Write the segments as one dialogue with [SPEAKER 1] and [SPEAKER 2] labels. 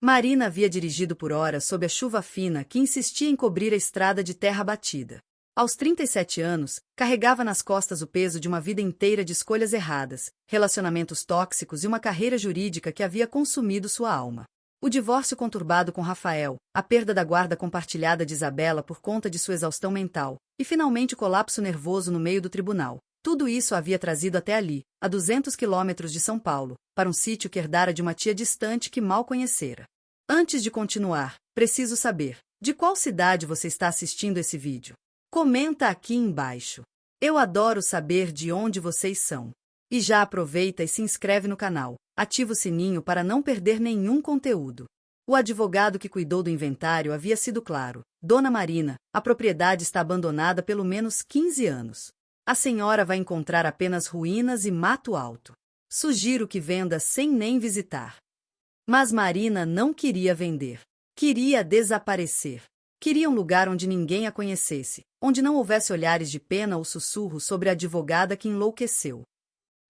[SPEAKER 1] Marina havia dirigido por horas sob a chuva fina que insistia em cobrir a estrada de terra batida. Aos 37 anos, carregava nas costas o peso de uma vida inteira de escolhas erradas, relacionamentos tóxicos e uma carreira jurídica que havia consumido sua alma. O divórcio conturbado com Rafael, a perda da guarda compartilhada de Isabela por conta de sua exaustão mental, e finalmente o colapso nervoso no meio do tribunal. Tudo isso a havia trazido até ali, a 200 quilômetros de São Paulo, para um sítio que herdara de uma tia distante que mal conhecera. Antes de continuar, preciso saber, de qual cidade você está assistindo esse vídeo? Comenta aqui embaixo. Eu adoro saber de onde vocês são. E já aproveita e se inscreve no canal. Ativa o sininho para não perder nenhum conteúdo. O advogado que cuidou do inventário havia sido claro. Dona Marina, a propriedade está abandonada pelo menos 15 anos. A senhora vai encontrar apenas ruínas e mato alto. Sugiro que venda sem nem visitar. Mas Marina não queria vender. Queria desaparecer. Queria um lugar onde ninguém a conhecesse, onde não houvesse olhares de pena ou sussurros sobre a advogada que enlouqueceu.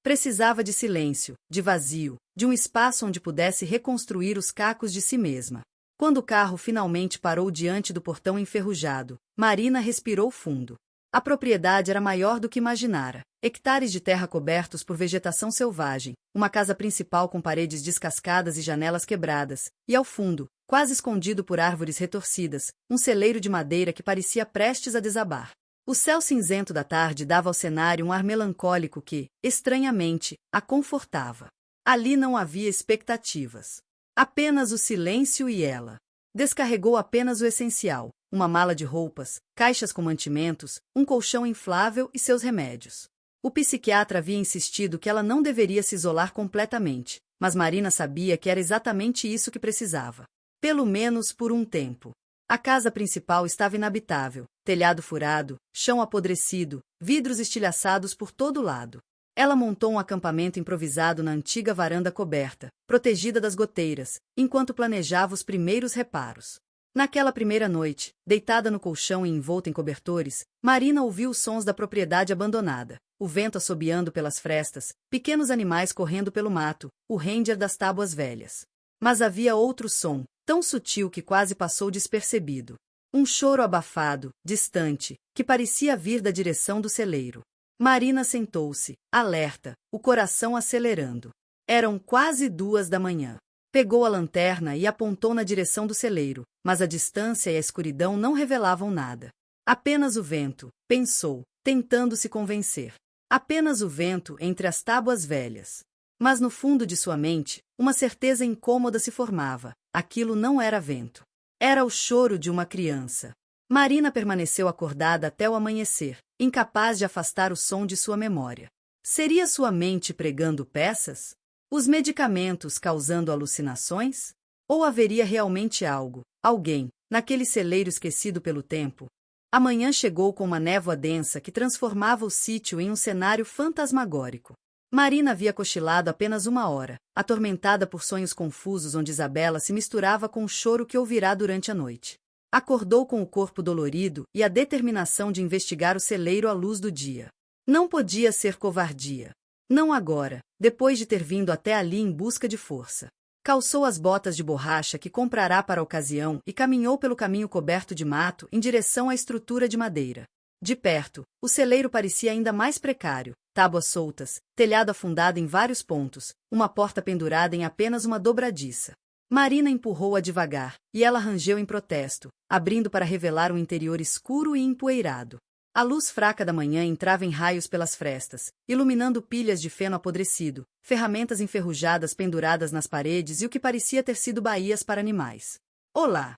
[SPEAKER 1] Precisava de silêncio, de vazio, de um espaço onde pudesse reconstruir os cacos de si mesma. Quando o carro finalmente parou diante do portão enferrujado, Marina respirou fundo. A propriedade era maior do que imaginara. Hectares de terra cobertos por vegetação selvagem, uma casa principal com paredes descascadas e janelas quebradas, e ao fundo, quase escondido por árvores retorcidas, um celeiro de madeira que parecia prestes a desabar. O céu cinzento da tarde dava ao cenário um ar melancólico que, estranhamente, a confortava. Ali não havia expectativas. Apenas o silêncio e ela. Descarregou apenas o essencial, uma mala de roupas, caixas com mantimentos, um colchão inflável e seus remédios. O psiquiatra havia insistido que ela não deveria se isolar completamente, mas Marina sabia que era exatamente isso que precisava. Pelo menos por um tempo. A casa principal estava inabitável, telhado furado, chão apodrecido, vidros estilhaçados por todo lado. Ela montou um acampamento improvisado na antiga varanda coberta, protegida das goteiras, enquanto planejava os primeiros reparos. Naquela primeira noite, deitada no colchão e envolta em cobertores, Marina ouviu os sons da propriedade abandonada, o vento assobiando pelas frestas, pequenos animais correndo pelo mato, o ranger das tábuas velhas. Mas havia outro som, tão sutil que quase passou despercebido. Um choro abafado, distante, que parecia vir da direção do celeiro. Marina sentou-se, alerta, o coração acelerando. Eram quase 2 da manhã. Pegou a lanterna e apontou na direção do celeiro, mas a distância e a escuridão não revelavam nada. Apenas o vento, pensou, tentando se convencer. Apenas o vento entre as tábuas velhas. Mas no fundo de sua mente, uma certeza incômoda se formava. Aquilo não era vento. Era o choro de uma criança. Marina permaneceu acordada até o amanhecer, incapaz de afastar o som de sua memória. Seria sua mente pregando peças? Os medicamentos causando alucinações? Ou haveria realmente algo, alguém, naquele celeiro esquecido pelo tempo? A manhã chegou com uma névoa densa que transformava o sítio em um cenário fantasmagórico. Marina havia cochilado apenas 1 hora, atormentada por sonhos confusos onde Isabela se misturava com o choro que ouvirá durante a noite. Acordou com o corpo dolorido e a determinação de investigar o celeiro à luz do dia. Não podia ser covardia. Não agora, depois de ter vindo até ali em busca de força. Calçou as botas de borracha que comprará para a ocasião e caminhou pelo caminho coberto de mato em direção à estrutura de madeira. De perto, o celeiro parecia ainda mais precário, tábuas soltas, telhado afundado em vários pontos, uma porta pendurada em apenas uma dobradiça. Marina empurrou-a devagar, e ela rangeu em protesto, abrindo para revelar um interior escuro e empoeirado. A luz fraca da manhã entrava em raios pelas frestas, iluminando pilhas de feno apodrecido, ferramentas enferrujadas penduradas nas paredes e o que parecia ter sido baías para animais. Olá!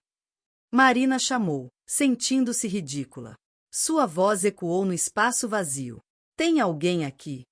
[SPEAKER 1] Marina chamou, sentindo-se ridícula. Sua voz ecoou no espaço vazio. Tem alguém aqui?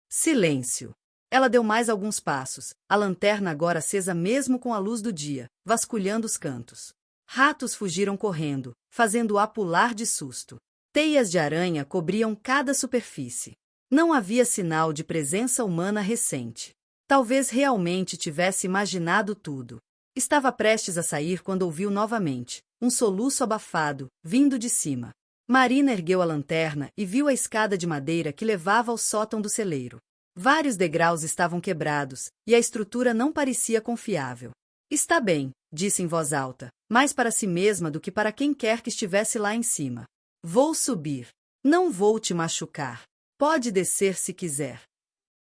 [SPEAKER 1] Silêncio. Ela deu mais alguns passos, a lanterna agora acesa mesmo com a luz do dia, vasculhando os cantos. Ratos fugiram correndo, fazendo-a pular de susto. Teias de aranha cobriam cada superfície. Não havia sinal de presença humana recente. Talvez realmente tivesse imaginado tudo. Estava prestes a sair quando ouviu novamente, um soluço abafado, vindo de cima. Marina ergueu a lanterna e viu a escada de madeira que levava ao sótão do celeiro. Vários degraus estavam quebrados, e a estrutura não parecia confiável. Está bem, disse em voz alta, mais para si mesma do que para quem quer que estivesse lá em cima. Vou subir. Não vou te machucar. Pode descer se quiser.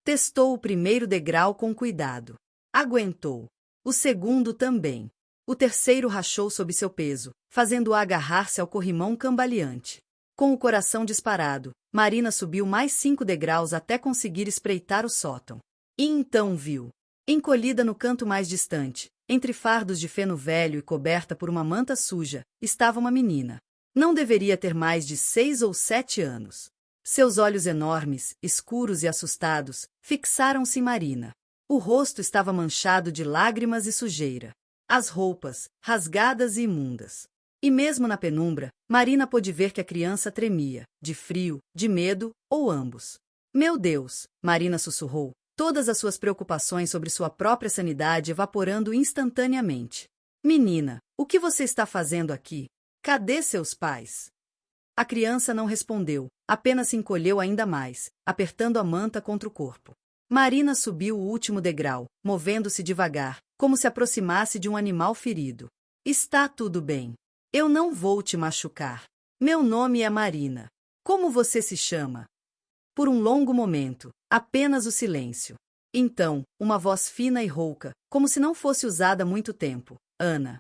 [SPEAKER 1] Testou o primeiro degrau com cuidado. Aguentou. O segundo também. O terceiro rachou sob seu peso, fazendo-a agarrar-se ao corrimão cambaleante. Com o coração disparado, Marina subiu mais 5 degraus até conseguir espreitar o sótão. E então viu. Encolhida no canto mais distante, entre fardos de feno velho e coberta por uma manta suja, estava uma menina. Não deveria ter mais de 6 ou 7 anos. Seus olhos enormes, escuros e assustados, fixaram-se em Marina. O rosto estava manchado de lágrimas e sujeira. As roupas, rasgadas e imundas. E mesmo na penumbra, Marina pôde ver que a criança tremia, de frio, de medo, ou ambos. Meu Deus, Marina sussurrou, todas as suas preocupações sobre sua própria sanidade evaporando instantaneamente. Menina, o que você está fazendo aqui? Cadê seus pais? A criança não respondeu, apenas se encolheu ainda mais, apertando a manta contra o corpo. Marina subiu o último degrau, movendo-se devagar, como se aproximasse de um animal ferido. Está tudo bem. Eu não vou te machucar. Meu nome é Marina. Como você se chama? Por um longo momento, apenas o silêncio. Então, uma voz fina e rouca, como se não fosse usada há muito tempo. Ana.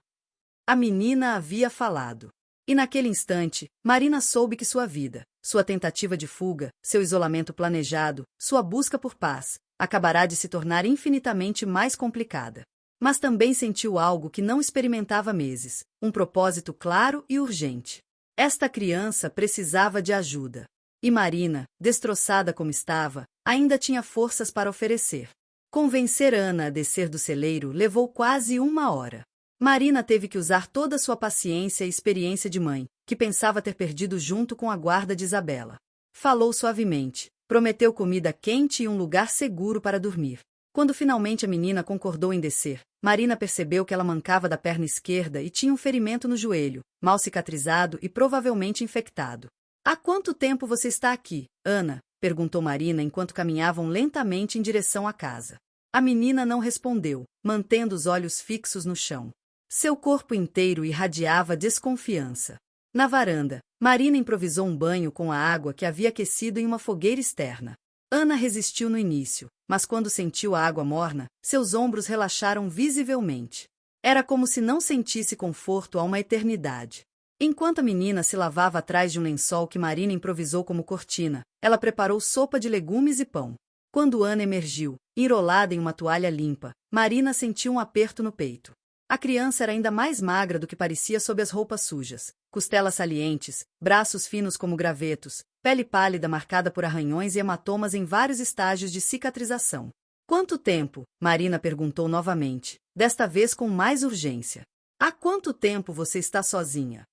[SPEAKER 1] A menina havia falado. E naquele instante, Marina soube que sua vida, sua tentativa de fuga, seu isolamento planejado, sua busca por paz, acabará de se tornar infinitamente mais complicada. Mas também sentiu algo que não experimentava há meses, um propósito claro e urgente. Esta criança precisava de ajuda. E Marina, destroçada como estava, ainda tinha forças para oferecer. Convencer Ana a descer do celeiro levou quase 1 hora. Marina teve que usar toda sua paciência e experiência de mãe, que pensava ter perdido junto com a guarda de Isabela. Falou suavemente, prometeu comida quente e um lugar seguro para dormir. Quando finalmente a menina concordou em descer, Marina percebeu que ela mancava da perna esquerda e tinha um ferimento no joelho, mal cicatrizado e provavelmente infectado. Há quanto tempo você está aqui, Ana? Perguntou Marina enquanto caminhavam lentamente em direção à casa. A menina não respondeu, mantendo os olhos fixos no chão. Seu corpo inteiro irradiava desconfiança. Na varanda, Marina improvisou um banho com a água que havia aquecido em uma fogueira externa. Ana resistiu no início, mas quando sentiu a água morna, seus ombros relaxaram visivelmente. Era como se não sentisse conforto há uma eternidade. Enquanto a menina se lavava atrás de um lençol que Marina improvisou como cortina, ela preparou sopa de legumes e pão. Quando Ana emergiu, enrolada em uma toalha limpa, Marina sentiu um aperto no peito. A criança era ainda mais magra do que parecia sob as roupas sujas. Costelas salientes, braços finos como gravetos, pele pálida marcada por arranhões e hematomas em vários estágios de cicatrização. Quanto tempo? Marina perguntou novamente, desta vez com mais urgência. Há quanto tempo você está sozinha?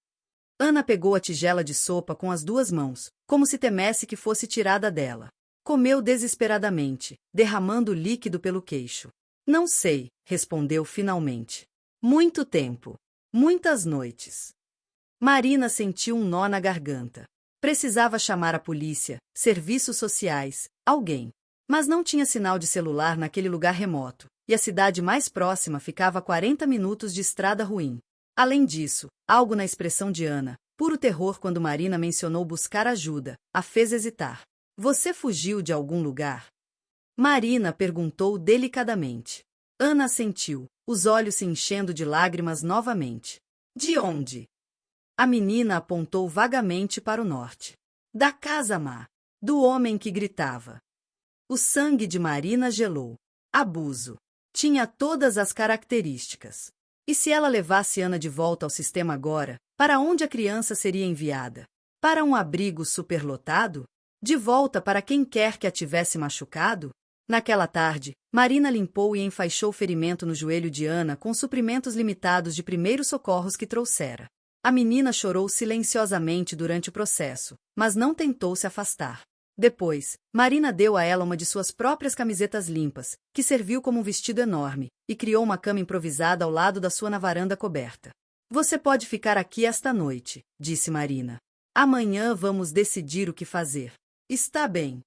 [SPEAKER 1] Ana pegou a tigela de sopa com as 2 mãos, como se temesse que fosse tirada dela. Comeu desesperadamente, derramando líquido pelo queixo. Não sei, respondeu finalmente. Muito tempo. Muitas noites. Marina sentiu um nó na garganta. Precisava chamar a polícia, serviços sociais, alguém. Mas não tinha sinal de celular naquele lugar remoto, e a cidade mais próxima ficava a 40 minutos de estrada ruim. Além disso, algo na expressão de Ana, puro terror quando Marina mencionou buscar ajuda, a fez hesitar. Você fugiu de algum lugar? Marina perguntou delicadamente. Ana assentiu, os olhos se enchendo de lágrimas novamente. De onde? A menina apontou vagamente para o norte. Da casa má. Do homem que gritava. O sangue de Marina gelou. Abuso. Tinha todas as características. E se ela levasse Ana de volta ao sistema agora, para onde a criança seria enviada? Para um abrigo superlotado? De volta para quem quer que a tivesse machucado? Naquela tarde, Marina limpou e enfaixou o ferimento no joelho de Ana com suprimentos limitados de primeiros socorros que trouxera. A menina chorou silenciosamente durante o processo, mas não tentou se afastar. Depois, Marina deu a ela uma de suas próprias camisetas limpas, que serviu como um vestido enorme, e criou uma cama improvisada ao lado da sua na varanda coberta. Você pode ficar aqui esta noite, disse Marina. Amanhã vamos decidir o que fazer. Está bem.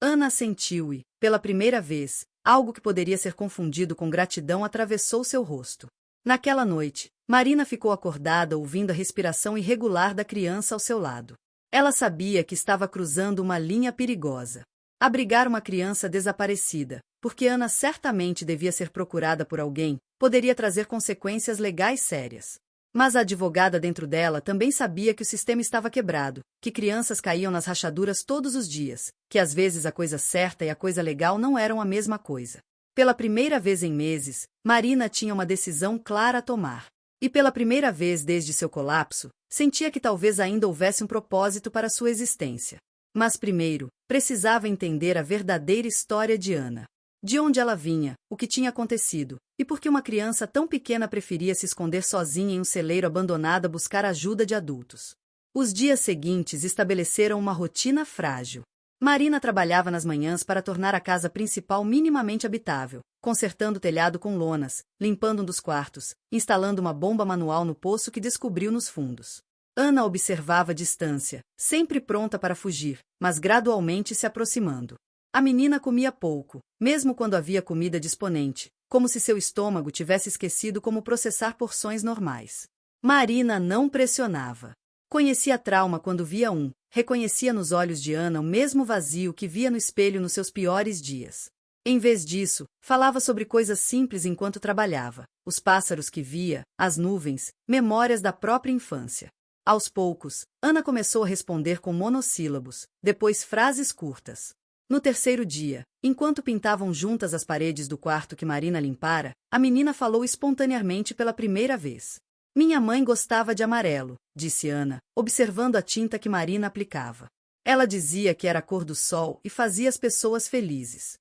[SPEAKER 1] Ana assentiu e, pela primeira vez, algo que poderia ser confundido com gratidão atravessou seu rosto. Naquela noite, Marina ficou acordada ouvindo a respiração irregular da criança ao seu lado. Ela sabia que estava cruzando uma linha perigosa. Abrigar uma criança desaparecida, porque Ana certamente devia ser procurada por alguém, poderia trazer consequências legais sérias. Mas a advogada dentro dela também sabia que o sistema estava quebrado, que crianças caíam nas rachaduras todos os dias, que às vezes a coisa certa e a coisa legal não eram a mesma coisa. Pela primeira vez em meses, Marina tinha uma decisão clara a tomar. E pela primeira vez desde seu colapso, sentia que talvez ainda houvesse um propósito para sua existência. Mas primeiro, precisava entender a verdadeira história de Ana. De onde ela vinha, o que tinha acontecido, e por que uma criança tão pequena preferia se esconder sozinha em um celeiro abandonado a buscar ajuda de adultos. Os dias seguintes estabeleceram uma rotina frágil. Marina trabalhava nas manhãs para tornar a casa principal minimamente habitável, consertando o telhado com lonas, limpando um dos quartos, instalando uma bomba manual no poço que descobriu nos fundos. Ana observava à distância, sempre pronta para fugir, mas gradualmente se aproximando. A menina comia pouco, mesmo quando havia comida disponível, como se seu estômago tivesse esquecido como processar porções normais. Marina não pressionava. Conhecia trauma quando via um, reconhecia nos olhos de Ana o mesmo vazio que via no espelho nos seus piores dias. Em vez disso, falava sobre coisas simples enquanto trabalhava, os pássaros que via, as nuvens, memórias da própria infância. Aos poucos, Ana começou a responder com monossílabos, depois frases curtas. No terceiro dia, enquanto pintavam juntas as paredes do quarto que Marina limpara, a menina falou espontaneamente pela primeira vez. Minha mãe gostava de amarelo, disse Ana, observando a tinta que Marina aplicava. Ela dizia que era a cor do sol e fazia as pessoas felizes.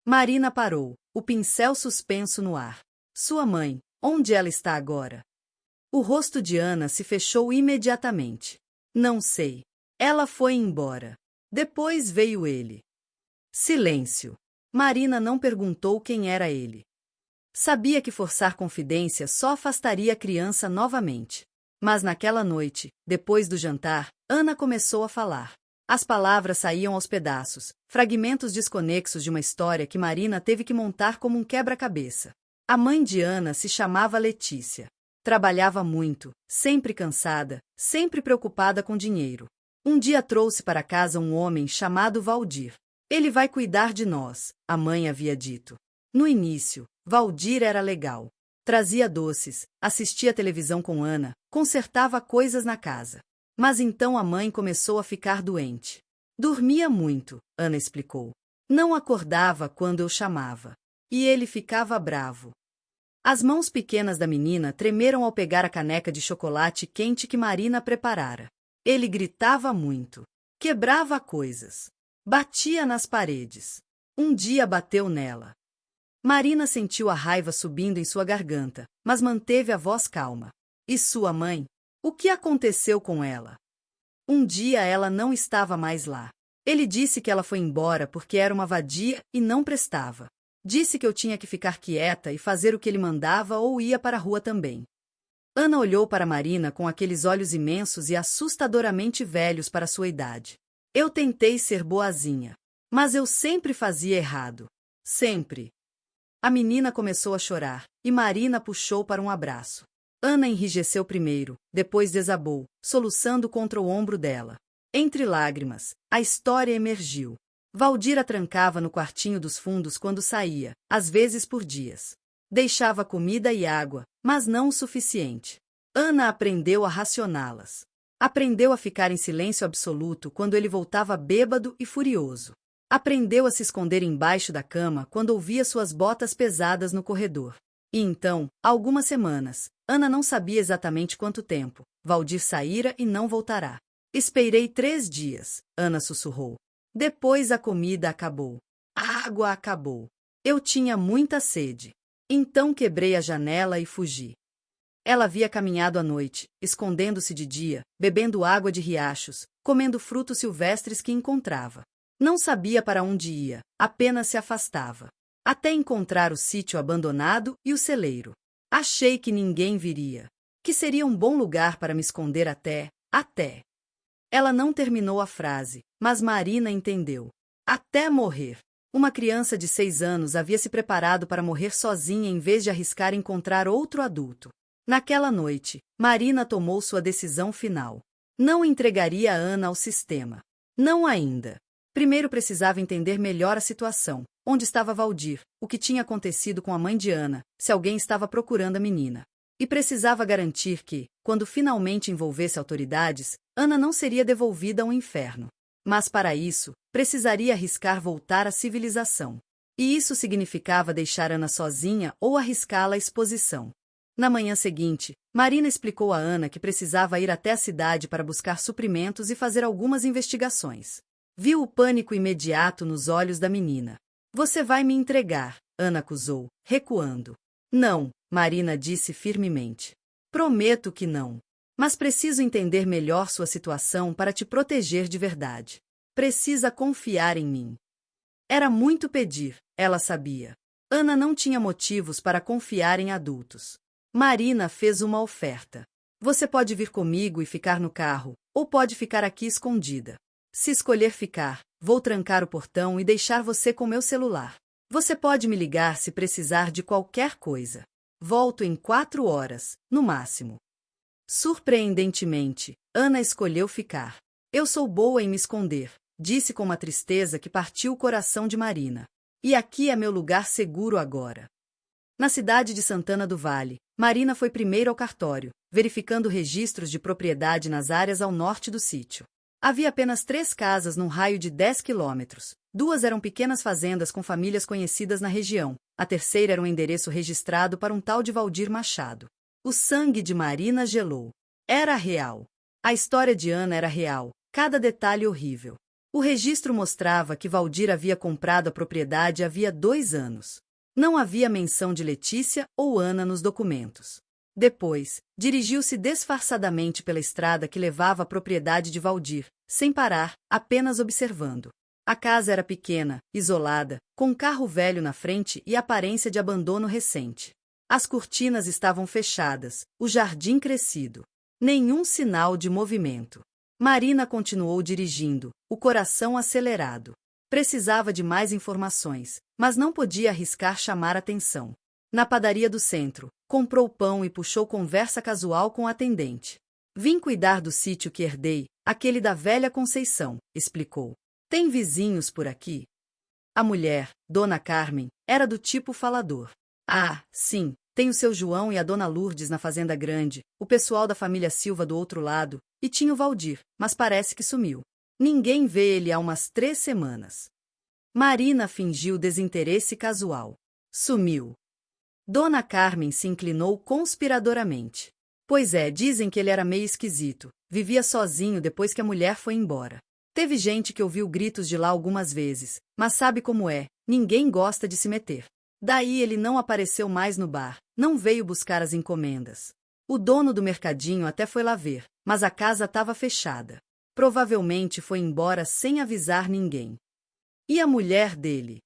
[SPEAKER 1] Marina parou, o pincel suspenso no ar. Sua mãe, onde ela está agora? O rosto de Ana se fechou imediatamente. Não sei. Ela foi embora. Depois veio ele. Silêncio. Marina não perguntou quem era ele. Sabia que forçar confidência só afastaria a criança novamente. Mas naquela noite, depois do jantar, Ana começou a falar. As palavras saíam aos pedaços, fragmentos desconexos de uma história que Marina teve que montar como um quebra-cabeça. A mãe de Ana se chamava Letícia. Trabalhava muito, sempre cansada, sempre preocupada com dinheiro. Um dia trouxe para casa um homem chamado Valdir. Ele vai cuidar de nós, a mãe havia dito. No início, Valdir era legal. Trazia doces, assistia televisão com Ana, consertava coisas na casa. Mas então a mãe começou a ficar doente. Dormia muito, Ana explicou. Não acordava quando eu chamava. E ele ficava bravo. As mãos pequenas da menina tremeram ao pegar a caneca de chocolate quente que Marina preparara. Ele gritava muito. Quebrava coisas. Batia nas paredes. Um dia bateu nela. Marina sentiu a raiva subindo em sua garganta, mas manteve a voz calma. E sua mãe? O que aconteceu com ela? Um dia ela não estava mais lá. Ele disse que ela foi embora porque era uma vadia e não prestava. Disse que eu tinha que ficar quieta e fazer o que ele mandava ou ia para a rua também. Ana olhou para Marina com aqueles olhos imensos e assustadoramente velhos para sua idade. Eu tentei ser boazinha. Mas eu sempre fazia errado. Sempre. A menina começou a chorar, e Marina puxou para um abraço. Ana enrijeceu primeiro, depois desabou, soluçando contra o ombro dela. Entre lágrimas, a história emergiu. Valdir a trancava no quartinho dos fundos quando saía, às vezes por dias. Deixava comida e água, mas não o suficiente. Ana aprendeu a racioná-las. Aprendeu a ficar em silêncio absoluto quando ele voltava bêbado e furioso. Aprendeu a se esconder embaixo da cama quando ouvia suas botas pesadas no corredor. E então, há algumas semanas, Ana não sabia exatamente quanto tempo, Valdir saíra e não voltará. Esperei 3 dias, Ana sussurrou. Depois a comida acabou. A água acabou. Eu tinha muita sede. Então quebrei a janela e fugi. Ela havia caminhado à noite, escondendo-se de dia, bebendo água de riachos, comendo frutos silvestres que encontrava. Não sabia para onde ia, apenas se afastava. Até encontrar o sítio abandonado e o celeiro. Achei que ninguém viria. Que seria um bom lugar para me esconder até. Ela não terminou a frase, mas Marina entendeu. Até morrer. Uma criança de 6 anos havia se preparado para morrer sozinha em vez de arriscar encontrar outro adulto. Naquela noite, Marina tomou sua decisão final. Não entregaria Ana ao sistema. Não ainda. Primeiro precisava entender melhor a situação. Onde estava Valdir, o que tinha acontecido com a mãe de Ana, se alguém estava procurando a menina. E precisava garantir que, quando finalmente envolvesse autoridades, Ana não seria devolvida ao inferno. Mas para isso, precisaria arriscar voltar à civilização. E isso significava deixar Ana sozinha ou arriscá-la à exposição. Na manhã seguinte, Marina explicou a Ana que precisava ir até a cidade para buscar suprimentos e fazer algumas investigações. Viu o pânico imediato nos olhos da menina. Você vai me entregar, Ana acusou, recuando. Não, Marina disse firmemente. Prometo que não. Mas preciso entender melhor sua situação para te proteger de verdade. Precisa confiar em mim. Era muito pedir, ela sabia. Ana não tinha motivos para confiar em adultos. Marina fez uma oferta. Você pode vir comigo e ficar no carro, ou pode ficar aqui escondida. Se escolher ficar, vou trancar o portão e deixar você com meu celular. Você pode me ligar se precisar de qualquer coisa. Volto em 4 horas, no máximo. Surpreendentemente, Ana escolheu ficar. Eu sou boa em me esconder, disse com uma tristeza que partiu o coração de Marina. E aqui é meu lugar seguro agora. Na cidade de Santana do Vale, Marina foi primeiro ao cartório, verificando registros de propriedade nas áreas ao norte do sítio. Havia apenas 3 casas num raio de 10 quilômetros. 2 eram pequenas fazendas com famílias conhecidas na região. A terceira era um endereço registrado para um tal de Valdir Machado. O sangue de Marina gelou. Era real. A história de Ana era real, cada detalhe horrível. O registro mostrava que Valdir havia comprado a propriedade havia 2 anos. Não havia menção de Letícia ou Ana nos documentos. Depois, dirigiu-se disfarçadamente pela estrada que levava à propriedade de Valdir, sem parar, apenas observando. A casa era pequena, isolada, com um carro velho na frente e aparência de abandono recente. As cortinas estavam fechadas, o jardim crescido. Nenhum sinal de movimento. Marina continuou dirigindo, o coração acelerado. Precisava de mais informações, mas não podia arriscar chamar atenção. Na padaria do centro, comprou pão e puxou conversa casual com o atendente. Vim cuidar do sítio que herdei, aquele da velha Conceição, explicou. Tem vizinhos por aqui? A mulher, Dona Carmen, era do tipo falador. Ah, sim, tem o seu João e a Dona Lourdes na Fazenda Grande, o pessoal da família Silva do outro lado, e tinha o Valdir, mas parece que sumiu. Ninguém vê ele há umas 3 semanas. Marina fingiu desinteresse casual. Sumiu. Dona Carmen se inclinou conspiradoramente. Pois é, dizem que ele era meio esquisito, vivia sozinho depois que a mulher foi embora. Teve gente que ouviu gritos de lá algumas vezes, mas sabe como é, ninguém gosta de se meter. Daí ele não apareceu mais no bar, não veio buscar as encomendas. O dono do mercadinho até foi lá ver, mas a casa estava fechada. Provavelmente foi embora sem avisar ninguém. E a mulher dele?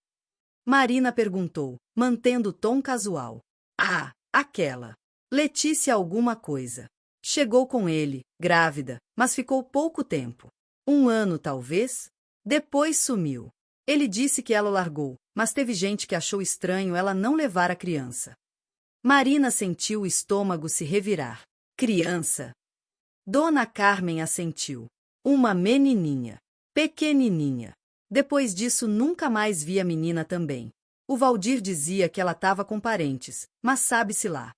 [SPEAKER 1] Marina perguntou, mantendo o tom casual. Ah, aquela. Letícia alguma coisa. Chegou com ele, grávida, mas ficou pouco tempo. 1 ano, talvez? Depois sumiu. Ele disse que ela o largou, mas teve gente que achou estranho ela não levar a criança. Marina sentiu o estômago se revirar. Criança? Dona Carmen assentiu. Uma menininha. Pequenininha. Depois disso nunca mais vi a menina também. O Valdir dizia que ela estava com parentes, mas sabe-se lá.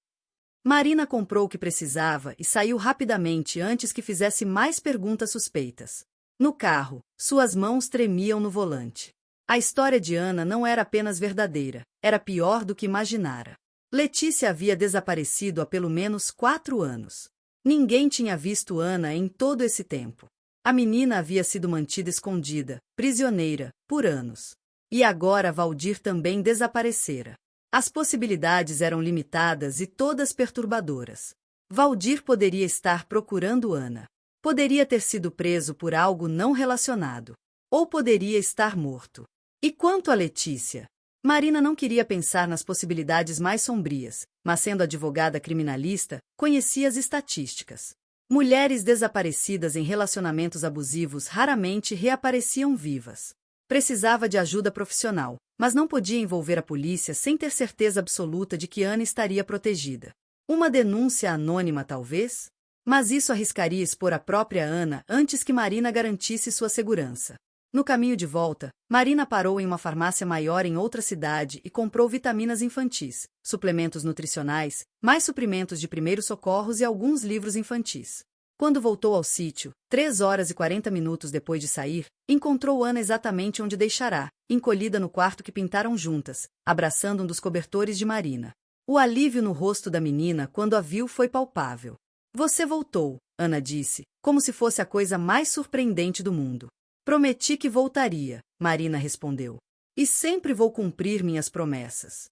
[SPEAKER 1] Marina comprou o que precisava e saiu rapidamente antes que fizesse mais perguntas suspeitas. No carro, suas mãos tremiam no volante. A história de Ana não era apenas verdadeira, era pior do que imaginara. Letícia havia desaparecido há pelo menos 4 anos. Ninguém tinha visto Ana em todo esse tempo. A menina havia sido mantida escondida, prisioneira, por anos. E agora Valdir também desaparecera. As possibilidades eram limitadas e todas perturbadoras. Valdir poderia estar procurando Ana. Poderia ter sido preso por algo não relacionado. Ou poderia estar morto. E quanto a Letícia? Marina não queria pensar nas possibilidades mais sombrias, mas sendo advogada criminalista, conhecia as estatísticas. Mulheres desaparecidas em relacionamentos abusivos raramente reapareciam vivas. Precisava de ajuda profissional, mas não podia envolver a polícia sem ter certeza absoluta de que Ana estaria protegida. Uma denúncia anônima, talvez? Mas isso arriscaria expor a própria Ana antes que Marina garantisse sua segurança. No caminho de volta, Marina parou em uma farmácia maior em outra cidade e comprou vitaminas infantis, suplementos nutricionais, mais suprimentos de primeiros socorros e alguns livros infantis. Quando voltou ao sítio, 3 horas e 40 minutos depois de sair, encontrou Ana exatamente onde deixara, encolhida no quarto que pintaram juntas, abraçando um dos cobertores de Marina. O alívio no rosto da menina quando a viu foi palpável. Você voltou, Ana disse, como se fosse a coisa mais surpreendente do mundo. Prometi que voltaria, Marina respondeu. E sempre vou cumprir minhas promessas.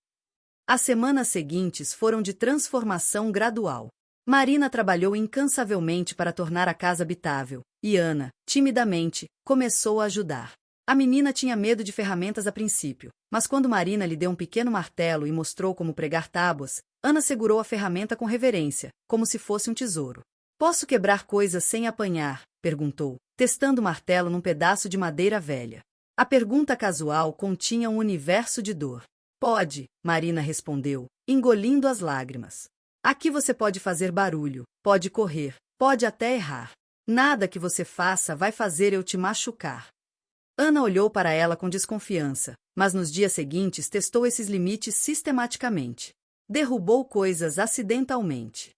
[SPEAKER 1] As semanas seguintes foram de transformação gradual. Marina trabalhou incansavelmente para tornar a casa habitável, e Ana, timidamente, começou a ajudar. A menina tinha medo de ferramentas a princípio, mas quando Marina lhe deu um pequeno martelo e mostrou como pregar tábuas, Ana segurou a ferramenta com reverência, como se fosse um tesouro. Posso quebrar coisas sem apanhar? Perguntou, testando o martelo num pedaço de madeira velha. A pergunta casual continha um universo de dor. Pode, Marina respondeu, engolindo as lágrimas. Aqui você pode fazer barulho, pode correr, pode até errar. Nada que você faça vai fazer eu te machucar. Ana olhou para ela com desconfiança, mas nos dias seguintes testou esses limites sistematicamente. Derrubou coisas acidentalmente.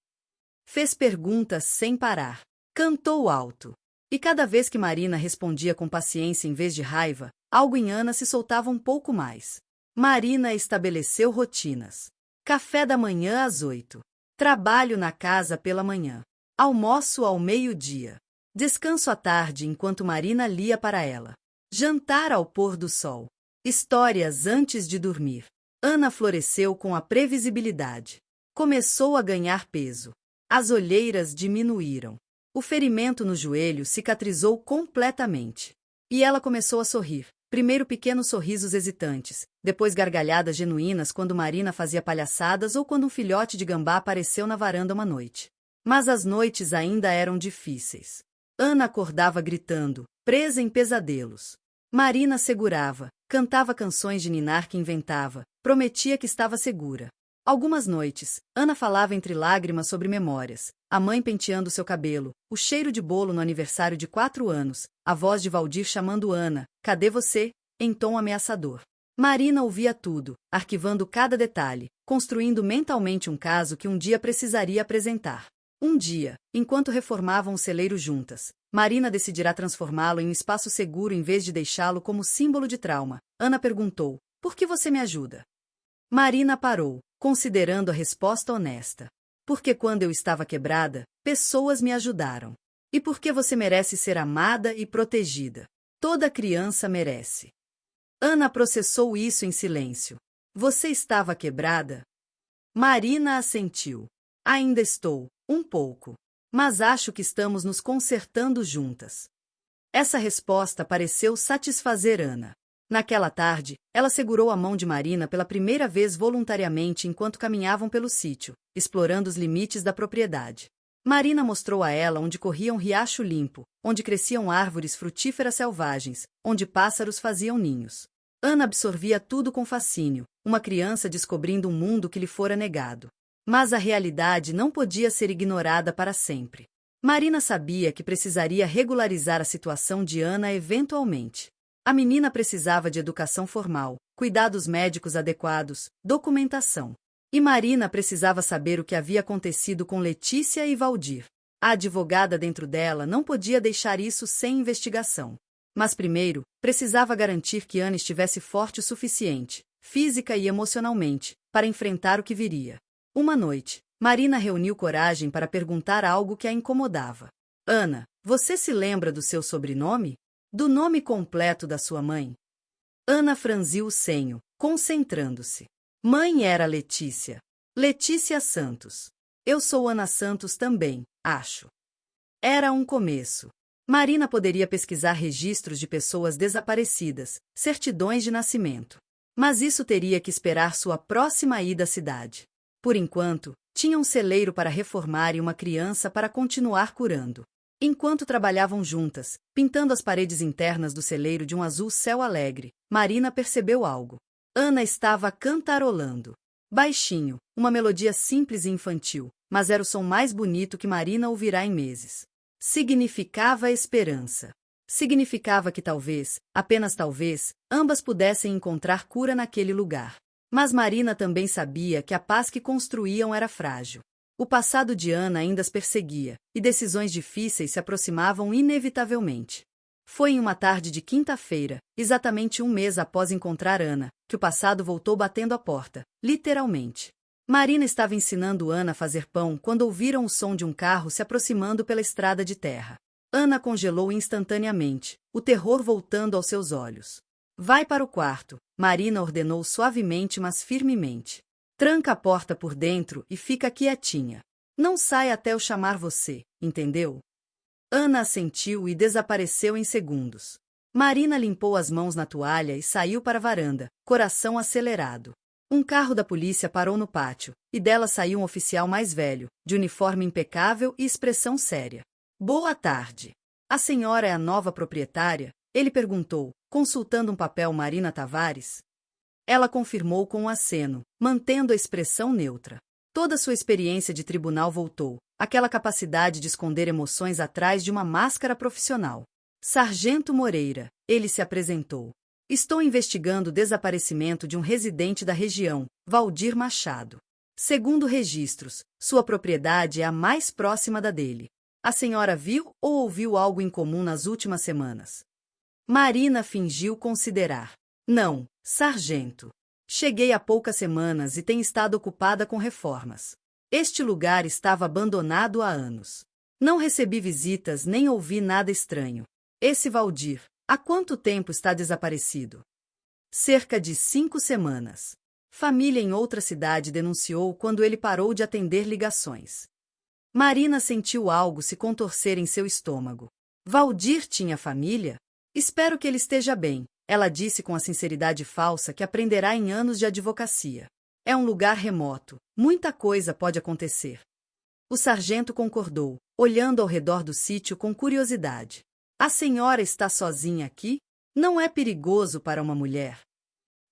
[SPEAKER 1] Fez perguntas sem parar. Cantou alto. E cada vez que Marina respondia com paciência em vez de raiva, algo em Ana se soltava um pouco mais. Marina estabeleceu rotinas. Café da manhã às 8. Trabalho na casa pela manhã. Almoço ao meio-dia. Descanso à tarde enquanto Marina lia para ela. Jantar ao pôr do sol. Histórias antes de dormir. Ana floresceu com a previsibilidade. Começou a ganhar peso. As olheiras diminuíram. O ferimento no joelho cicatrizou completamente. E ela começou a sorrir. Primeiro pequenos sorrisos hesitantes, depois gargalhadas genuínas quando Marina fazia palhaçadas ou quando um filhote de gambá apareceu na varanda uma noite. Mas as noites ainda eram difíceis. Ana acordava gritando, presa em pesadelos. Marina segurava, cantava canções de ninar que inventava, prometia que estava segura. Algumas noites, Ana falava entre lágrimas sobre memórias, a mãe penteando seu cabelo, o cheiro de bolo no aniversário de 4 anos, a voz de Valdir chamando Ana, cadê você? Em tom ameaçador. Marina ouvia tudo, arquivando cada detalhe, construindo mentalmente um caso que um dia precisaria apresentar. Um dia, enquanto reformavam o celeiro juntas, Marina decidirá transformá-lo em um espaço seguro em vez de deixá-lo como símbolo de trauma. Ana perguntou, por que você me ajuda? Marina parou, considerando a resposta honesta. Porque quando eu estava quebrada, pessoas me ajudaram. E porque você merece ser amada e protegida. Toda criança merece. Ana processou isso em silêncio. Você estava quebrada? Marina assentiu. Ainda estou, um pouco. Mas acho que estamos nos consertando juntas. Essa resposta pareceu satisfazer Ana. Naquela tarde, ela segurou a mão de Marina pela primeira vez voluntariamente enquanto caminhavam pelo sítio, explorando os limites da propriedade. Marina mostrou a ela onde corria um riacho limpo, onde cresciam árvores frutíferas selvagens, onde pássaros faziam ninhos. Ana absorvia tudo com fascínio, uma criança descobrindo um mundo que lhe fora negado. Mas a realidade não podia ser ignorada para sempre. Marina sabia que precisaria regularizar a situação de Ana eventualmente. A menina precisava de educação formal, cuidados médicos adequados, documentação. E Marina precisava saber o que havia acontecido com Letícia e Valdir. A advogada dentro dela não podia deixar isso sem investigação. Mas primeiro, precisava garantir que Ana estivesse forte o suficiente, física e emocionalmente, para enfrentar o que viria. Uma noite, Marina reuniu coragem para perguntar algo que a incomodava. Ana, você se lembra do seu sobrenome? Do nome completo da sua mãe? Ana franziu o senho, concentrando-se. Mãe era Letícia. Letícia Santos. Eu sou Ana Santos também, acho. Era um começo. Marina poderia pesquisar registros de pessoas desaparecidas, certidões de nascimento. Mas isso teria que esperar sua próxima ida à cidade. Por enquanto, tinha um celeiro para reformar e uma criança para continuar curando. Enquanto trabalhavam juntas, pintando as paredes internas do celeiro de um azul céu alegre, Marina percebeu algo. Ana estava cantarolando. Baixinho, uma melodia simples e infantil, mas era o som mais bonito que Marina ouvirá em meses. Significava esperança. Significava que talvez, apenas talvez, ambas pudessem encontrar cura naquele lugar. Mas Marina também sabia que a paz que construíam era frágil. O passado de Ana ainda as perseguia, e decisões difíceis se aproximavam inevitavelmente. Foi em uma tarde de quinta-feira, exatamente um mês após encontrar Ana, que o passado voltou batendo a porta, literalmente. Marina estava ensinando Ana a fazer pão quando ouviram o som de um carro se aproximando pela estrada de terra. Ana congelou instantaneamente, o terror voltando aos seus olhos. Vai para o quarto, Marina ordenou suavemente mas firmemente. Tranca a porta por dentro e fica quietinha. Não sai até eu chamar você, entendeu? Ana assentiu e desapareceu em segundos. Marina limpou as mãos na toalha e saiu para a varanda, coração acelerado. Um carro da polícia parou no pátio, e dela saiu um oficial mais velho, de uniforme impecável e expressão séria. Boa tarde. A senhora é a nova proprietária? Ele perguntou, consultando um papel Marina Tavares. Ela confirmou com um aceno, mantendo a expressão neutra. Toda sua experiência de tribunal voltou, aquela capacidade de esconder emoções atrás de uma máscara profissional. Sargento Moreira, ele se apresentou. Estou investigando o desaparecimento de um residente da região, Valdir Machado. Segundo registros, sua propriedade é a mais próxima da dele. A senhora viu ou ouviu algo incomum nas últimas semanas? Marina fingiu considerar. Não, sargento. Cheguei há poucas semanas e tenho estado ocupada com reformas. Este lugar estava abandonado há anos. Não recebi visitas nem ouvi nada estranho. Esse Valdir, há quanto tempo está desaparecido? Cerca de 5 semanas. Família em outra cidade denunciou quando ele parou de atender ligações. Marina sentiu algo se contorcer em seu estômago. Valdir tinha família? Espero que ele esteja bem. Ela disse com a sinceridade falsa que aprenderá em anos de advocacia. É um lugar remoto, muita coisa pode acontecer. O sargento concordou, olhando ao redor do sítio com curiosidade. A senhora está sozinha aqui? Não é perigoso para uma mulher?